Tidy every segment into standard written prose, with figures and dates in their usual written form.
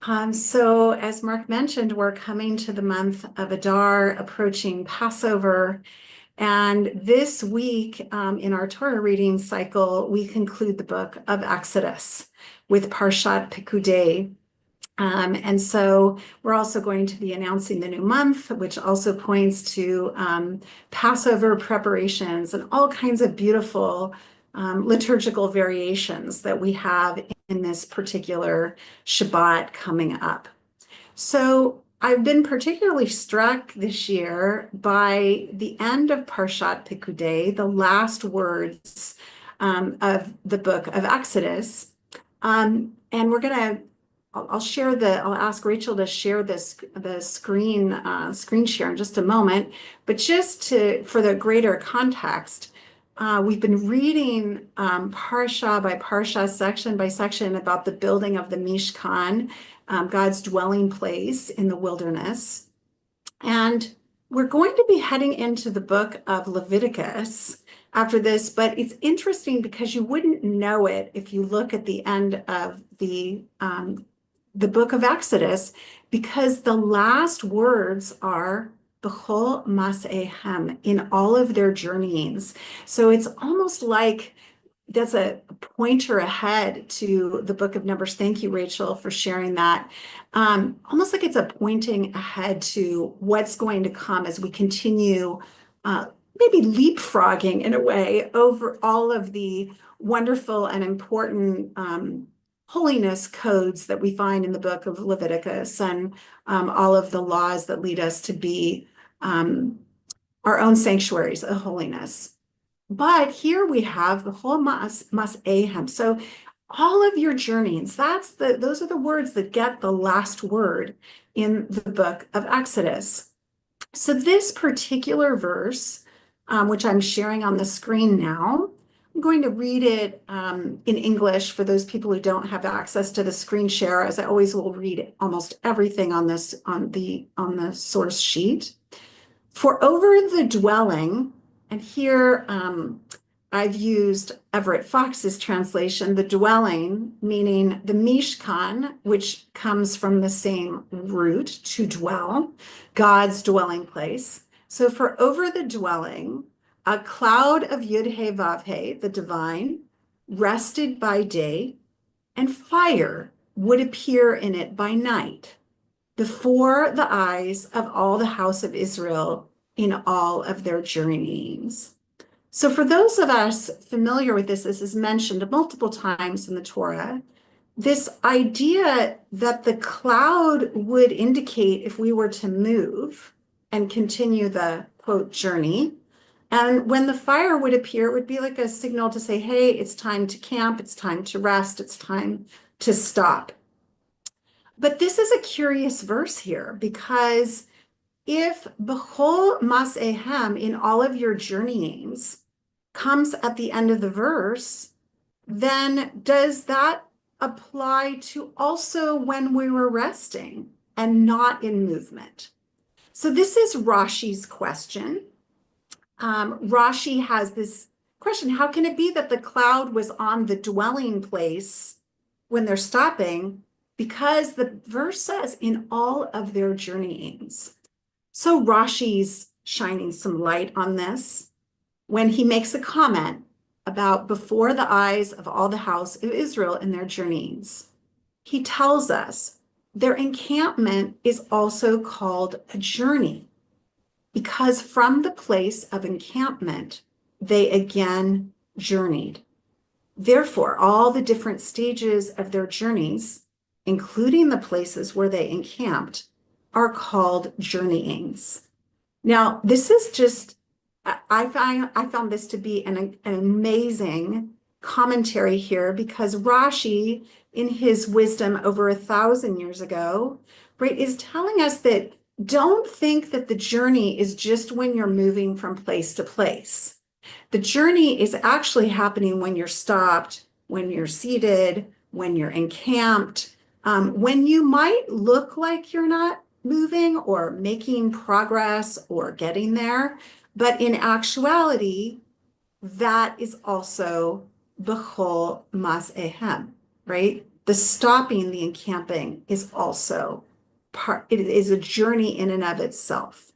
So as Mark mentioned, we're coming to the month of Adar, approaching Passover. And this week, in our Torah reading cycle, we conclude the book of Exodus with Parshat Pekudei. And so we're also going to be announcing the new month, which also points to Passover preparations and all kinds of beautiful liturgical variations that we have in this particular Shabbat coming up. So I've been particularly struck this year by the end of Parshat Pekudei, the last words of the book of Exodus. And we're going to I'll ask Rachel to share the screen share in just a moment, but for the greater context, we've been reading parsha by parsha, section by section about the building of the Mishkan, God's dwelling place in the wilderness. And we're going to be heading into the book of Leviticus after this, but it's interesting because you wouldn't know it if you look at the end of the book of Exodus, because the last words are B'chol Mas'ehem, in all of their journeyings. So it's almost like that's a pointer ahead to the book of Numbers. Thank you, Rachel, for sharing that. Almost like it's a pointing ahead to what's going to come as we continue maybe leapfrogging in a way over all of the wonderful and important holiness codes that we find in the book of Leviticus, and all of the laws that lead us to be our own sanctuaries of holiness. But here we have the whole mas So all of your journeyings, those are the words that get the last word in the book of Exodus. So this particular verse, which I'm sharing on the screen now, I'm going to read it in English for those people who don't have access to the screen share, as I always will read almost everything on the source sheet. For over the dwelling, and here I've used Everett Fox's translation, the dwelling, meaning the Mishkan, which comes from the same root, to dwell, God's dwelling place. So for over the dwelling, a cloud of Yud-He Vav-He, the divine, rested by day, and fire would appear in it by night, before the eyes of all the house of Israel in all of their journeyings. So for those of us familiar with this is mentioned multiple times in the Torah, this idea that the cloud would indicate if we were to move and continue the, quote, journey. And when the fire would appear, it would be like a signal to say, hey, it's time to camp, it's time to rest, it's time to stop. But this is a curious verse here, because if B'chol Mas'ehem, in all of your journeyings, comes at the end of the verse, then does that apply to also when we were resting and not in movement? So this is Rashi's question. Rashi has this question: how can it be that the cloud was on the dwelling place when they're stopping? Because the verse says in all of their journeyings. So Rashi's shining some light on this when he makes a comment about before the eyes of all the house of Israel in their journeyings. He tells us their encampment is also called a journey, because from the place of encampment, they again journeyed. Therefore, all the different stages of their journeys, including the places where they encamped, are called journeyings. Now, this is just, I found this to be an amazing commentary here, because Rashi, in his wisdom over 1,000 years ago, right, is telling us that don't think that the journey is just when you're moving from place to place. The journey is actually happening when you're stopped, when you're seated, when you're encamped, when you might look like you're not moving or making progress or getting there, but in actuality, that is also B'chol Mas'ehem, right? the stopping, the encamping is also it is a journey in and of itself.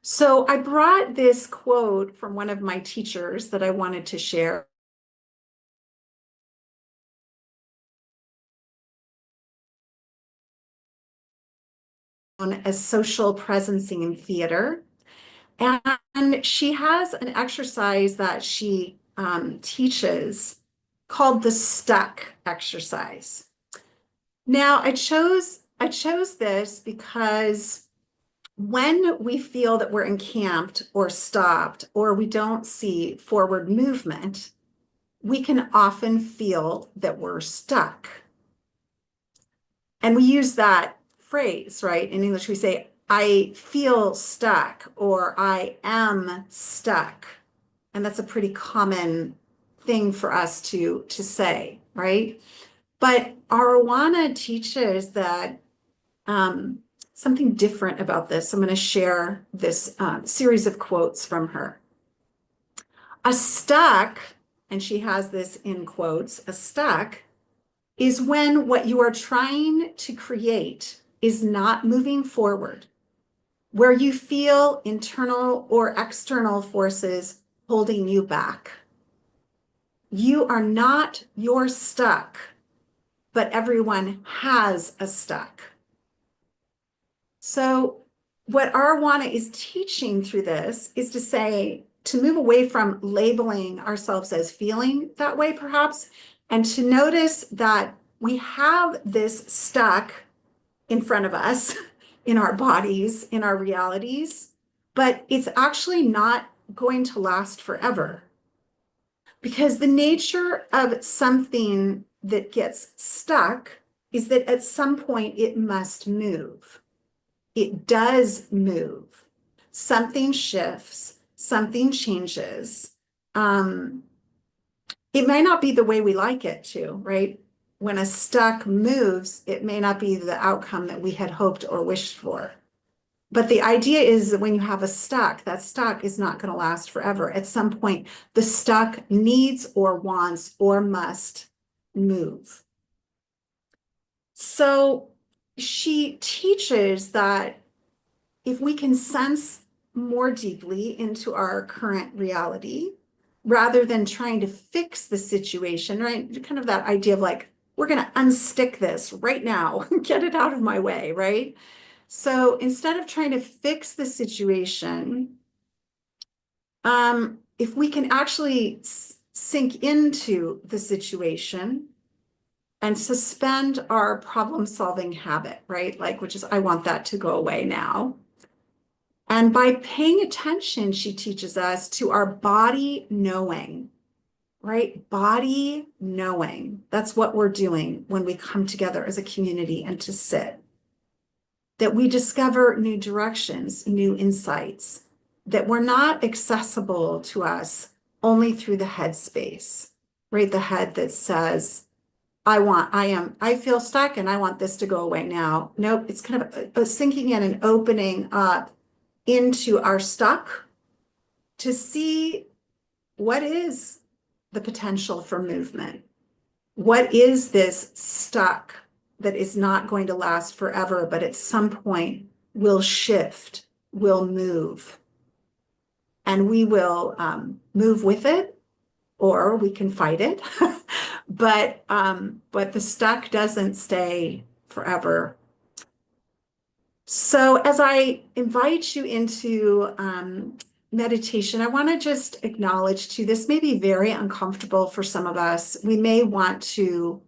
So I brought this quote from one of my teachers that I wanted to share. As social presencing in theater. And she has an exercise that she teaches called the stuck exercise. Now, I chose this because when we feel that we're encamped or stopped, or we don't see forward movement, we can often feel that we're stuck. And we use that phrase, right? In English, we say, I feel stuck, or I am stuck. And that's a pretty common thing for us to say, right? But Arowana teaches that something different about this. I'm going to share this series of quotes from her. A stuck, and she has this in quotes, a stuck is when what you are trying to create is not moving forward, where you feel internal or external forces holding you back. You are not your stuck, but everyone has a stuck. So what Arowana is teaching through this is to say, to move away from labeling ourselves as feeling that way, perhaps, and to notice that we have this stuck in front of us, in our bodies, in our realities, but it's actually not going to last forever. Because the nature of something that gets stuck is that at some point it must move. It does move. Something shifts, something changes. It may not be the way we like it to, right? When a stuck moves, it may not be the outcome that we had hoped or wished for. But the idea is that when you have a stuck, that stuck is not going to last forever. At some point, the stuck needs or wants or must move. So she teaches that if we can sense more deeply into our current reality, rather than trying to fix the situation, right? Kind of that idea of like, we're going to unstick this right now, get it out of my way, right? So instead of trying to fix the situation, if we can actually sink into the situation and suspend our problem-solving habit, right? Like, which is, I want that to go away now. And by paying attention, she teaches us to our body knowing, right? Body knowing. That's what we're doing when we come together as a community and to sit. That we discover new directions, new insights, that were not accessible to us only through the head space, right? The head that says, I feel stuck and I want this to go away now. Nope, it's kind of a sinking in and opening up into our stuck to see what is the potential for movement. What is this stuck that is not going to last forever, but at some point will shift, will move, and we will move with it, or we can fight it. but the stuck doesn't stay forever. So as I invite you into meditation, I want to just acknowledge too, this may be very uncomfortable for some of us. We may want to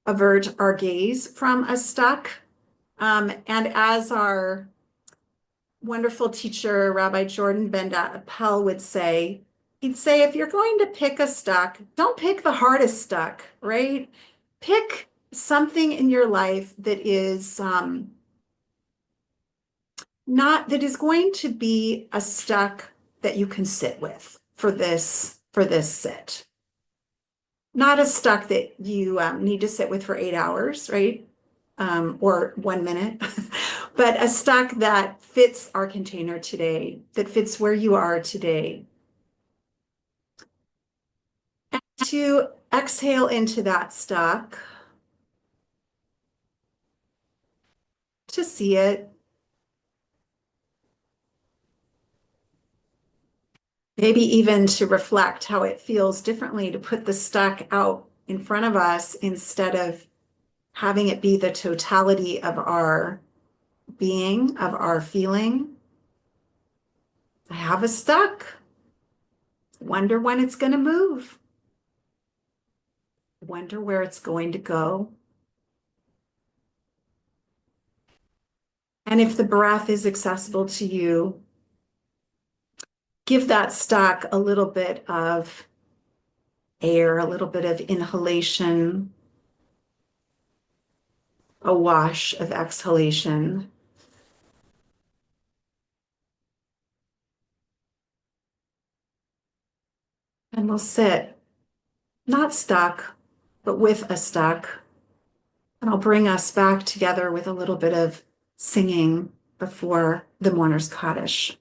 avert our gaze from a stuck. And as our wonderful teacher, Rabbi Jordan Ben-Appel would say, he'd say, if you're going to pick a stuck, don't pick the hardest stuck, right? Pick something in your life that is that is going to be a stuck that you can sit with for this sit. Not a stuck that you need to sit with for 8 hours, right? Or 1 minute, but a stuck that fits our container today, that fits where you are today. And to exhale into that stuck to see it. Maybe even to reflect how it feels differently to put the stuck out in front of us instead of having it be the totality of our being, of our feeling. I have a stuck. Wonder when it's going to move. Wonder where it's going to go. And if the breath is accessible to you, give that stuck a little bit of air, a little bit of inhalation, a wash of exhalation. And we'll sit, not stuck, but with a stuck. And I'll bring us back together with a little bit of singing before the mourner's Kaddish.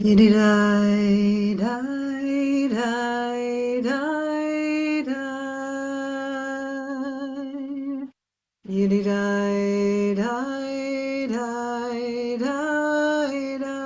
Yididai, dai, dai, dai, dai. Yididai, dai, dai, dai, dai.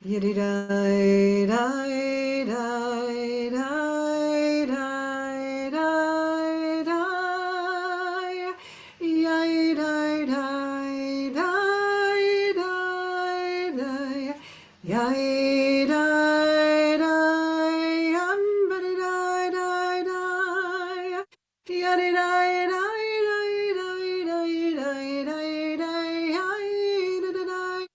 Yididai, dai, dai, dai, dai, dai, dai. Yai, dai, dai, dai, dai, dai. Yai, dai, dai, yambadi, dai, dai, dai. Yadi, dai, dai, dai, dai, dai, dai, dai, dai, yai, da, da, dai.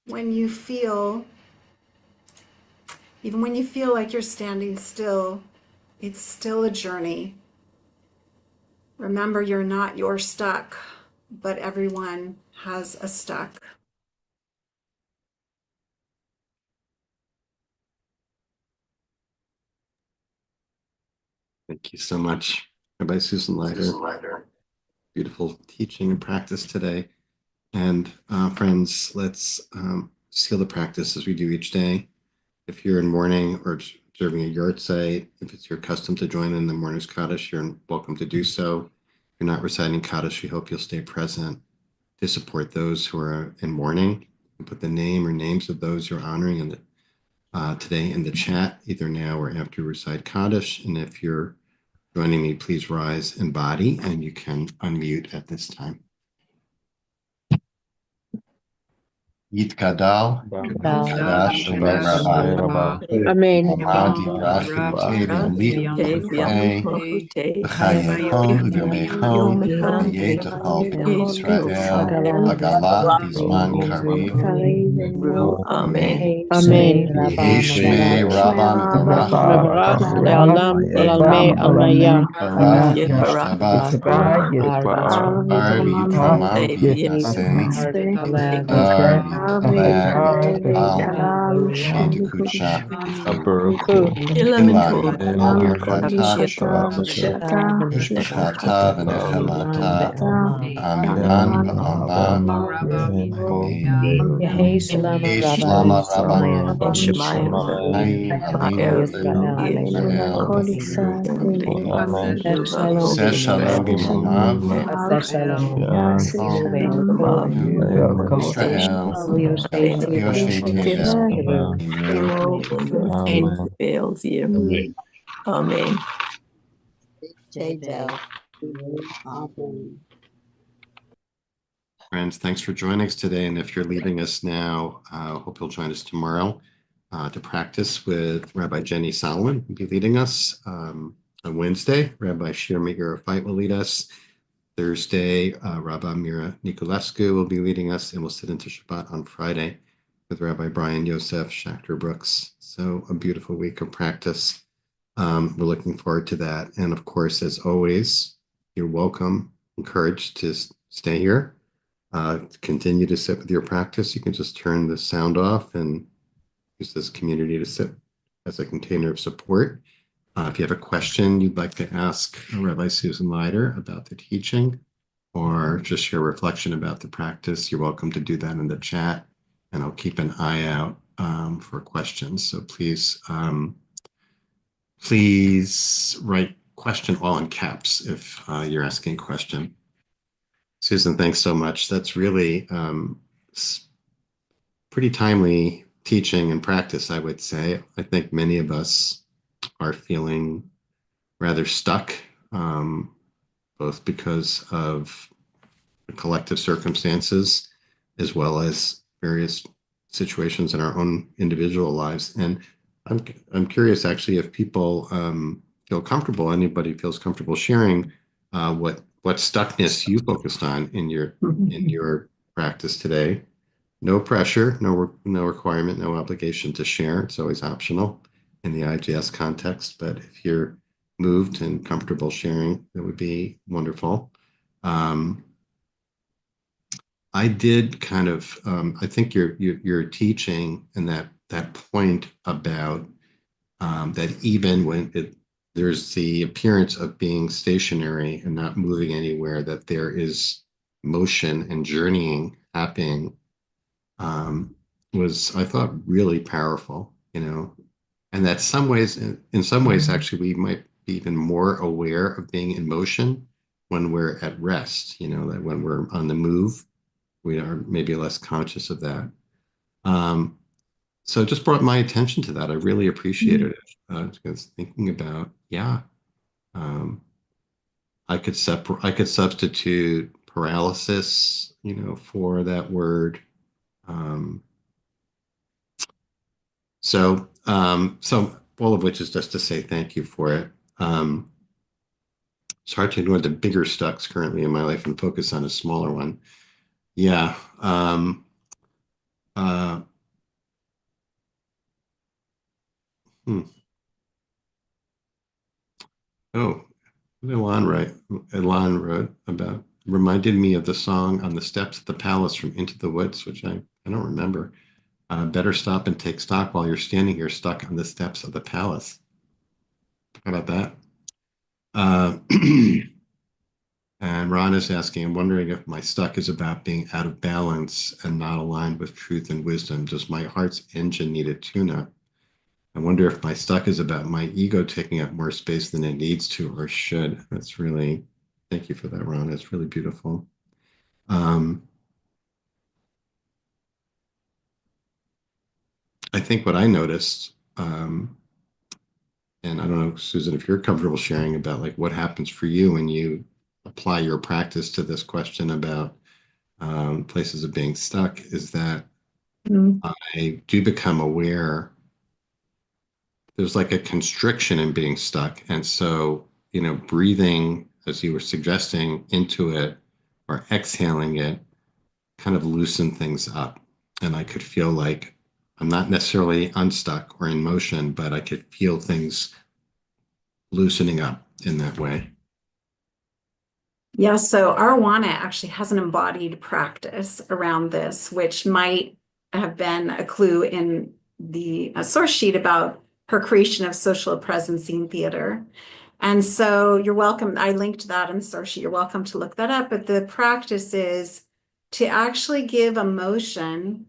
When you feel, even when you feel like you're standing still, it's still a journey. Remember, you're stuck, but everyone has a stuck. Thank you so much, Rabbi Susan Leider. Beautiful teaching and practice today. And friends, let's seal the practice as we do each day. If you're in mourning or observing a yard site, if it's your custom to join in the mourner's Kaddish, you're welcome to do so. If you're not reciting Kaddish, we hope you'll stay present to support those who are in mourning. And put the name or names of those you're honoring in today in the chat, either now or after you recite Kaddish. And if you're joining me, please rise in body, and you can unmute at this time. Yitkadal, Kadash, Shalom Rabbi. Amen. Amad Yidrach V'Yitev Likutei, V'Chayechon V'Yomechon, V'Yetachal Yisrael, Hagala V'Zman Karev. Amen. Amen. Yehi Shmei Rabba Mevarach Mevarach le'olam olamei almaya. Barach Yishtabach Ar V'Yitramam V'Yitnaseh Dar V'Yitpalag V'Yitpal V'Yedekudsha Ilan B'Birkata Ushbachata V'Nechemata Aminan Ba'olam Amen. Yehi Shalom Yehi Rabba Shlama Rabba Shemayim Hayim Alim Israel Shalom Seh Shalom B'Momav Israel Yoshei Tevel Amen. Amen. Friends, thanks for joining us today. And if you're leaving us now, hope you'll join us tomorrow to practice with Rabbi Jenny Solomon, who'll be leading us on Wednesday. Rabbi Shir Meir Fight will lead us. Thursday, Rabbi Mira Niculescu will be leading us, and we'll sit into Shabbat on Friday with Rabbi Brian Yosef Schachter Brooks. So a beautiful week of practice. We're looking forward to that. And of course, as always, you're welcome, encouraged to stay here. Continue to sit with your practice. You can just turn the sound off and use this community to sit as a container of support. If you have a question you'd like to ask Rabbi Susan Leider about the teaching, or just share reflection about the practice, you're welcome to do that in the chat, and I'll keep an eye out for questions. So please write question all in caps if you're asking a question. Susan, thanks so much. That's really pretty timely teaching and practice, I would say. I think many of us are feeling rather stuck, both because of the collective circumstances, as well as various situations in our own individual lives. And I'm curious, actually, if people feel comfortable, anybody feels comfortable sharing what stuckness you focused on in your practice today. no pressure, no requirement, no obligation to share. It's always optional in the IGS context. But if you're moved and comfortable sharing, that would be wonderful. I did kind of, I think you're teaching in that point about that even when there's the appearance of being stationary and not moving anywhere, that there is motion and journeying happening, was, I thought, really powerful, and that in some ways, actually, we might be even more aware of being in motion when we're at rest, that when we're on the move, we are maybe less conscious of that. So it just brought my attention to that. I really appreciated it. Because thinking about, yeah, I could substitute paralysis, for that word. Um, so all of which is just to say thank you for it. It's hard to ignore the bigger stucks currently in my life and focus on a smaller one. Yeah. Uh, hmm. Oh, Elon wrote about, reminded me of the song On the Steps of the Palace from Into the Woods, which I don't remember. Better stop and take stock while you're standing here stuck on the steps of the palace. How about that? Uh, and Ron is asking, I'm wondering if my stuck is about being out of balance and not aligned with truth and wisdom. Does my heart's engine need a tune-up? I wonder if my stuck is about my ego taking up more space than it needs to or should. Thank you for that, Ron. It's really beautiful. I think what I noticed, and I don't know, Susan, if you're comfortable sharing about like what happens for you when you apply your practice to this question about places of being stuck, is that I do become aware there's like a constriction in being stuck. And so, breathing, as you were suggesting, into it or exhaling it kind of loosen things up. And I could feel like I'm not necessarily unstuck or in motion, but I could feel things loosening up in that way. Yeah, so Arowana actually has an embodied practice around this, which might have been a clue in the source sheet about her creation of social presence scene theater. And so you're welcome. I linked that in the source sheet. You're welcome to look that up. But the practice is to actually give a motion,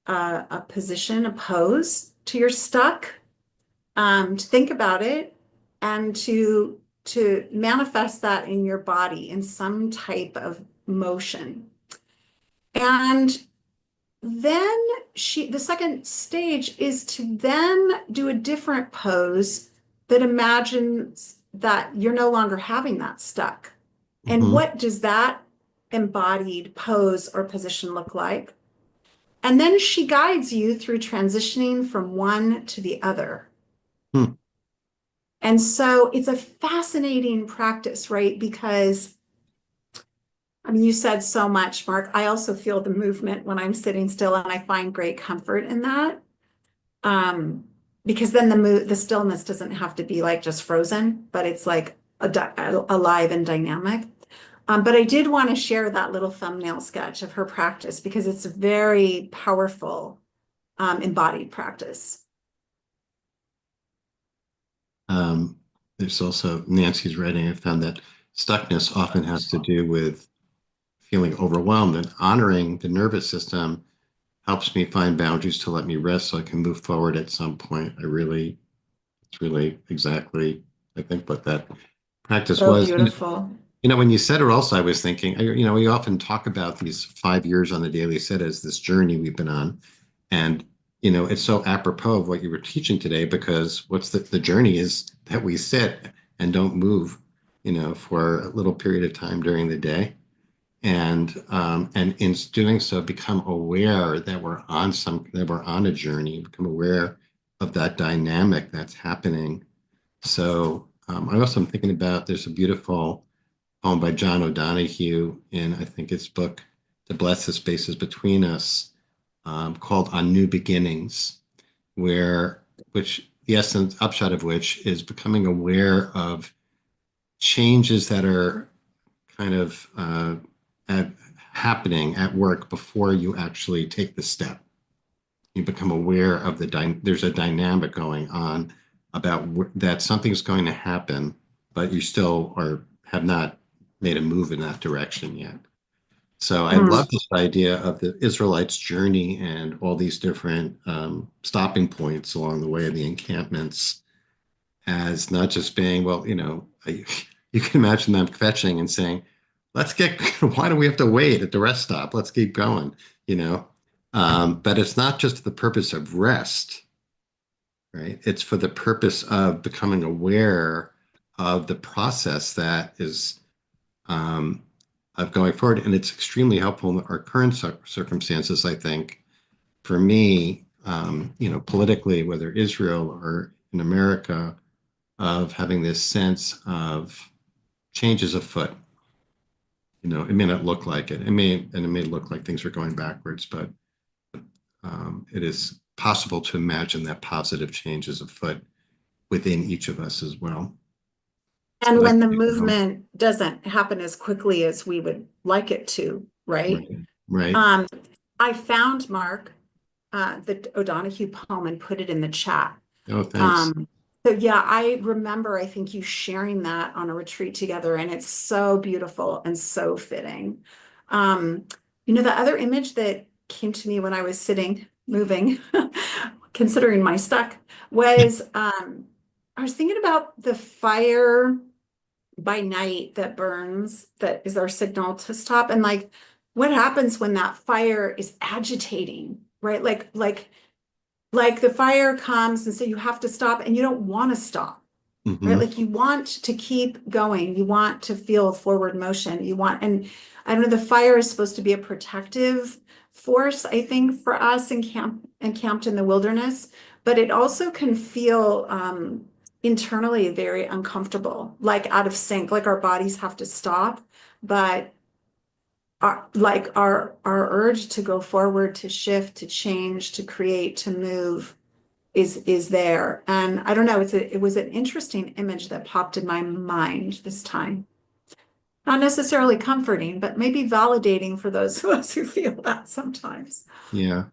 a position, a pose to your stuck, to think about it and to manifest that in your body in some type of motion. And then the second stage is to then do a different pose that imagines that you're no longer having that stuck. And what does that embodied pose or position look like? And then she guides you through transitioning from one to the other. Hmm. And so it's a fascinating practice, right? Because, I mean, you said so much, Mark. I also feel the movement when I'm sitting still, and I find great comfort in that. Because then the stillness doesn't have to be like just frozen, but it's like alive and dynamic. But I did want to share that little thumbnail sketch of her practice because it's a very powerful embodied practice. There's also Nancy's writing. I found that stuckness often has to do with feeling overwhelmed, and honoring the nervous system helps me find boundaries to let me rest so I can move forward at some point. It's really exactly, I think, what that practice So was. beautiful. When you said it also, I was thinking, we often talk about these 5 years on the daily sit as this journey we've been on. And, it's so apropos of what you were teaching today, because what's the journey is that we sit and don't move, for a little period of time during the day. And in doing so, become aware that we're on a journey, become aware of that dynamic that's happening. So I also am thinking about, there's a beautiful poem by John O'Donohue in, I think, his book, To Bless the Spaces Between Us, called On New Beginnings, which the essence upshot of which is becoming aware of changes that are kind of happening at work before you actually take the step. You become aware of there's a dynamic going on about that something's going to happen, but you still have not made a move in that direction yet. So I love this idea of the Israelites' journey and all these different stopping points along the way of the encampments as not just being, well, you can imagine them fetching and saying, why do we have to wait at the rest stop? Let's keep going, you know? But it's not just the purpose of rest, right? It's for the purpose of becoming aware of the process that is of going forward. And it's extremely helpful in our current circumstances, I think, for me, politically, whether Israel or in America, of having this sense of changes afoot. It may not look like it. It may look like things are going backwards, but it is possible to imagine that positive change is afoot within each of us as well. And So when the movement doesn't happen as quickly as we would like it to, right? Right. I found, Mark, the O'Donohue poem and put it in the chat. Oh, thanks. So yeah, I remember, I think you sharing that on a retreat together, and it's so beautiful and so fitting. The other image that came to me when I was sitting, moving, considering my stuck, was I was thinking about the fire by night that burns, that is our signal to stop. And like, what happens when that fire is agitating, right? Like the fire comes and so you have to stop and you don't want to stop, right? Like you want to keep going. You want to feel forward motion. And I don't know, the fire is supposed to be a protective force, I think, for us encamped in the wilderness, but it also can feel internally very uncomfortable, like out of sync, like our bodies have to stop, but our urge to go forward, to shift, to change, to create, to move is there. And I don't know, it was an interesting image that popped in my mind this time. Not necessarily comforting, but maybe validating for those of us who feel that sometimes. Yeah.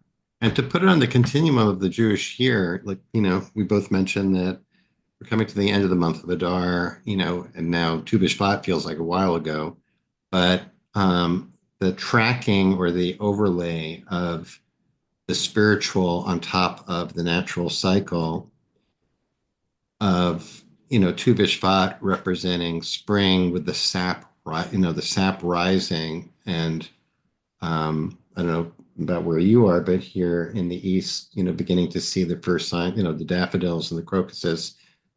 And to put it on the continuum of the Jewish year, we both mentioned that we're coming to the end of the month of Adar, and now Tu B'Shvat feels like a while ago, but the tracking or the overlay of the spiritual on top of the natural cycle of, Tu B'Shvat representing spring with the sap, the sap rising. And I don't know about where you are, but here in the East, beginning to see the first sign, the daffodils and the crocuses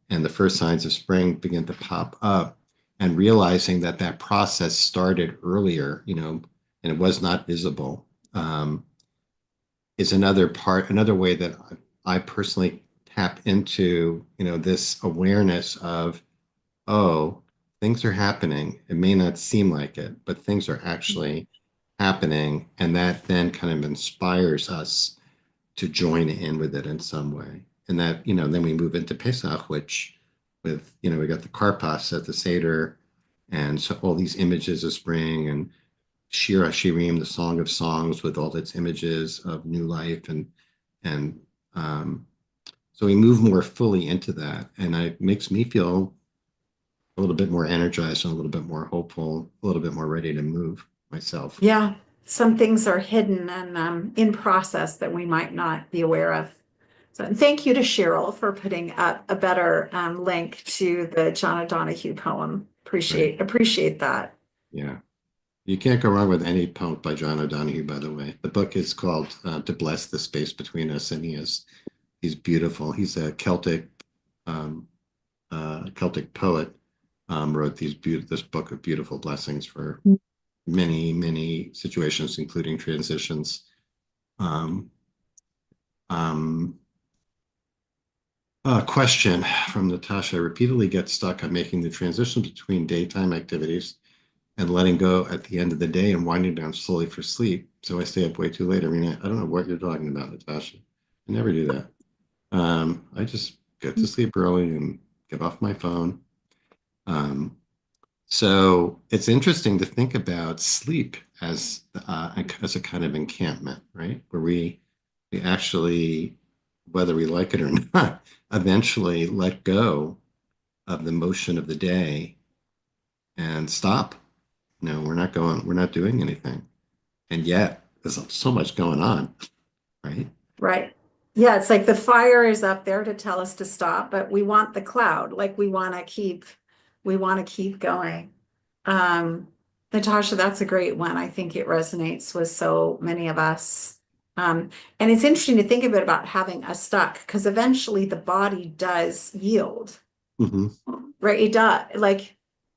and the first signs of spring begin to pop up, and realizing that process started earlier, and it was not visible, is another way that I personally tap into, this awareness of, oh, things are happening. It may not seem like it, but things are actually happening. And that then kind of inspires us to join in with it in some way. And that, then we move into Pesach, which we got the Karpas at the Seder, and so all these images of spring, and Shir HaShirim, the Song of Songs, with all its images of new life. And so we move more fully into that. And it makes me feel a little bit more energized and a little bit more hopeful, a little bit more ready to move myself. Yeah, some things are hidden and in process that we might not be aware of. So thank you to Cheryl for putting up a better link to the John O'Donohue poem. Appreciate that. Yeah. You can't go wrong with any poem by John O'Donohue, by the way. The book is called To Bless the Space Between Us, and he's beautiful. He's a Celtic poet, wrote this book of beautiful blessings for many, many situations, including transitions. Question from Natasha: I repeatedly get stuck on making the transition between daytime activities and letting go at the end of the day and winding down slowly for sleep. So I stay up way too late. I mean, I don't know what you're talking about, Natasha. I never do that. I just get to sleep early and get off my phone. Um, so it's interesting to think about sleep as a kind of encampment, right? Where we actually, whether we like it or not, eventually let go of the motion of the day and stop. No, we're not doing anything. And yet there's so much going on, right? Right. Yeah, it's like the fire is up there to tell us to stop, but we want the cloud, like we want to keep going. Um, Natasha, that's a great one. I think it resonates with so many of us. And it's interesting to think a bit about having us stuck because eventually the body does yield, Hmm. right? It does, like,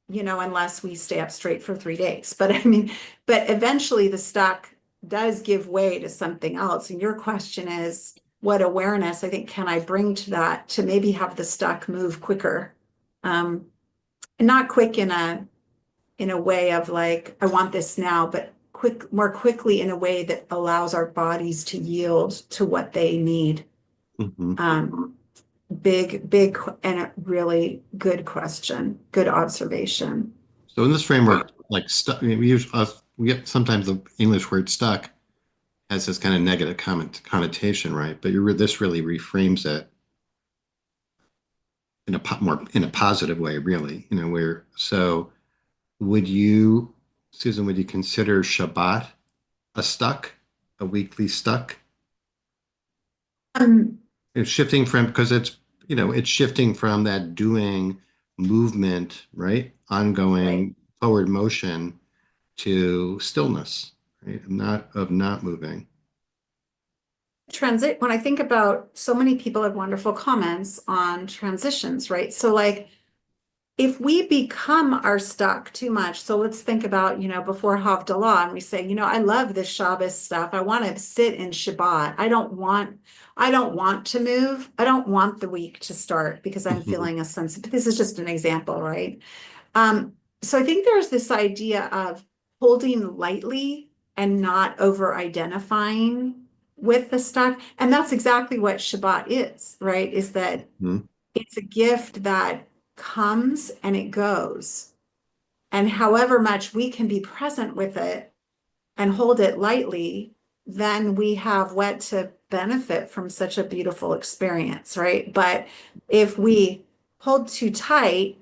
unless we stay up straight for 3 days. But I mean, but eventually the stuck does give way to something else. And your question is, what awareness I think can I bring to that to maybe have the stuck move quicker? And not quick in a way of like, I want this now, but more quickly in a way that allows our bodies to yield to what they need. Hmm. Big and a really good question, good observation. So in this framework, like stuck, we get sometimes the English word stuck has this kind of negative connotation, right? But this really reframes it in more in a positive way, really. Where so would you, Susan, would you consider Shabbat a stuck, a weekly stuck? Um, It's shifting from because it's shifting from that doing movement, right? right. Ongoing forward motion to stillness, right? Of not moving. Transit, when I think about so many people have wonderful comments on transitions, right? So like if we become our stuck too much, so let's think about, before Havdalah, and we say, I love this Shabbos stuff. I want to sit in Shabbat. I don't want to move. I don't want the week to start because I'm Mhm. feeling a sense of, this is just an example, right? So I think there's this idea of holding lightly and not over identifying with the stuff. And that's exactly what Shabbat is, right? Is that Mhm. it's a gift that comes and it goes. And however much we can be present with it and hold it lightly, then we have what to benefit from such a beautiful experience, right? But if we hold too tight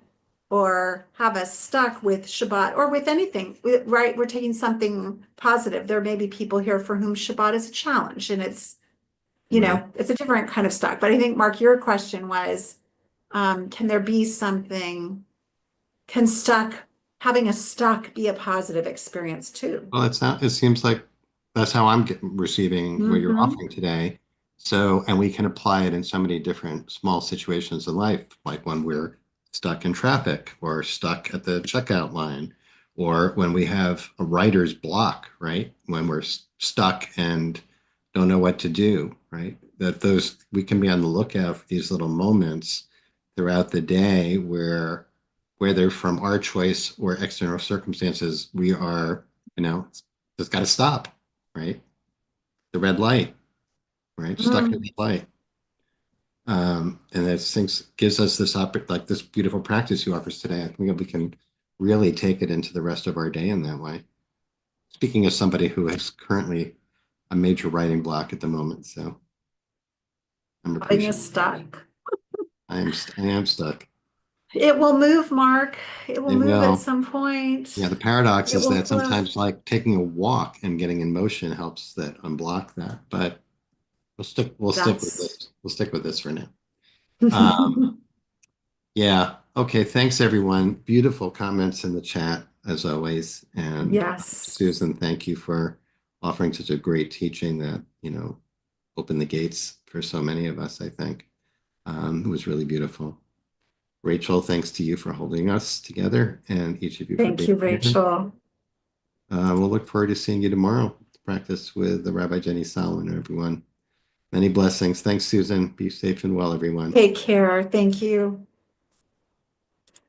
or have us stuck with Shabbat or with anything, right? We're taking something positive. There may be people here for whom Shabbat is a challenge and Right. it's a different kind of stuck. But I think, Mark, your question was, can there be can having a stuck be a positive experience too? Well, it seems like that's how receiving what you're Mm-hmm. offering today. So, and we can apply it in so many different small situations in life, like when we're stuck in traffic or stuck at the checkout line, or when we have a writer's block, right? When we're stuck and don't know what to do, right? We can be on the lookout for these little moments throughout the day whether from our choice or external circumstances, we are, just got to stop, right? The red light, right? Stuck in the light. And that things gives us like this beautiful practice he offers today. I think we can really take it into the rest of our day in that way. Speaking as somebody who has currently a major writing block at the moment, so I'm Having a appreciative. stuck. I am stuck. It will move, Mark. It will It move at will. some point. Yeah, the paradox It is will that flip. sometimes like taking a walk and getting in motion helps that unblock that. But we'll stick with That's this. We'll stick with this for now. Yeah. Okay. Thanks everyone. Beautiful comments in the chat as always. And yes. Susan, thank you for offering such a great teaching that, opened the gates for so many of us, I think. It was really beautiful. Rachel, thanks to you for holding us together and each of you for Thank being you, here. Rachel. We'll look forward to seeing you tomorrow to practice with the Rabbi Jenny Solomon, everyone. Many blessings. Thanks, Susan. Be safe and well, everyone. Take care. Thank you.